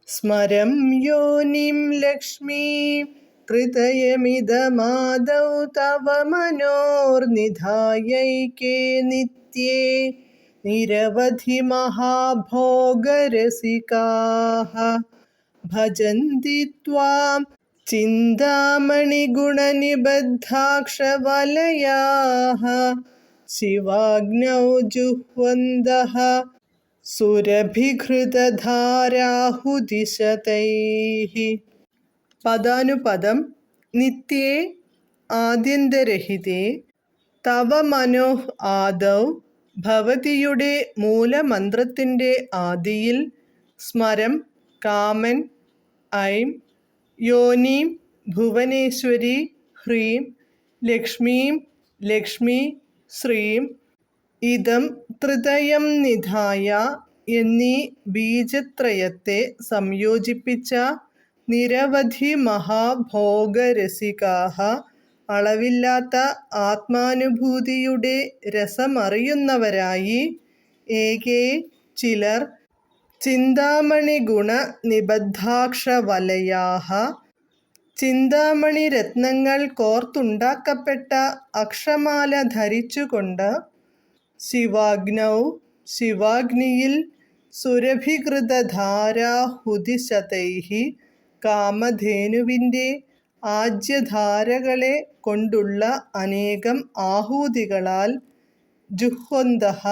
സ്മരം യോനിം ലക്ഷ്മീ ഹൃദയമിദമാദൗ തവ മനോർനിധായൈകേ നിത്യേ നിരവധി മഹാഭോഗരസികാഃ ഭജന്തി ത്വാം ചിന്താമണിഗുണനിബദ്ധാക്ഷവലയാഃ ശിവാഗ്നൗ ജുഹ്വന്തഃ സുരഭിഘൃതധാരാഹുതിശതൈഃ. പദാനുപദം. നിത്യേ ആദ്യന്തരഹിതേ തവ മനോഃ ആദൗ ഭവതിയുടെ മൂലമന്ത്രത്തിൻ്റെ ആദിയിൽ സ്മരം കാമൻ ഐം യോനീം ഭുവനേശ്വരി ഹ്രീം ലക്ഷ്മീം ലക്ഷ്മി ശ്രീം ഇദം ത്രിതയം നിധായ എന്നീ ബീജത്രയത്തെ സംയോജിപ്പിച്ച നിരവധി മഹാഭോഗരസികാഃ അളവില്ലാത്ത ആത്മാനുഭൂതിയുടെ രസമറിയുന്നവരായി ഏകേ ചിലർ ചിന്താമണിഗുണ നിബദ്ധാക്ഷവലയാഃ ചിന്താമണി രത്നങ്ങൾ കോർത്തുണ്ടാക്കപ്പെട്ട അക്ഷമാല ധരിച്ചുകൊണ്ട് ശിവാഗ്നൗ ശിവാഗ്നിയിൽ സുരഭികൃതധാരാഹുതിശതൈഃ കാമധേനുവിൻ്റെ ആജ്യധാരകളെ കൊണ്ടുള്ള അനേകം ആഹൂതികളാൽ ജുഹ്വന്തഃ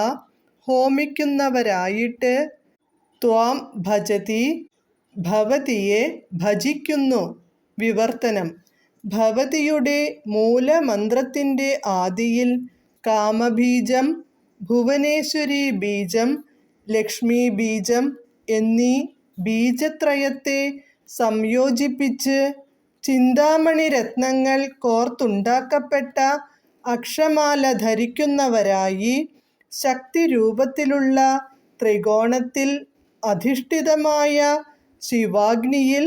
ഹോമിക്കുന്നവരായിട്ട് ത്വാം ഭജതി ഭവതിയെ ഭജിക്കുന്നു. വിവർത്തനം. ഭവതിയുടെ മൂലമന്ത്രത്തിൻ്റെ ആദിയിൽ കാമബീജം, ഭുവനേശ്വരി ബീജം, ലക്ഷ്മി ബീജം എന്നീ ബീജത്രയത്തെ സംയോജിപ്പിച്ച് ചിന്താമണി രത്നങ്ങൾ കോർത്തുണ്ടാക്കപ്പെട്ട അക്ഷമാല ധരിക്കുന്നവരായി ശക്തിരൂപത്തിലുള്ള ത്രികോണത്തിൽ അധിഷ്ഠിതമായ ശിവാഗ്നിയിൽ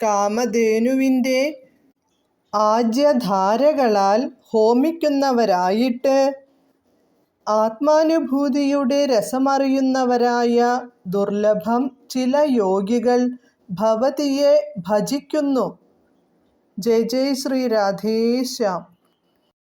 കാമധേനുവിൻ്റെ ആജ്യധാരകളാൽ ഹോമിക്കുന്നവരായിട്ട് ആത്മാനുഭൂതിയുടെ രസമറിയുന്നവരായ ദുർലഭം ചില യോഗികൾ ഭവതിയെ ഭജിക്കുന്നു. ജയ് ജയ് ശ്രീ രാധേശ്യാം.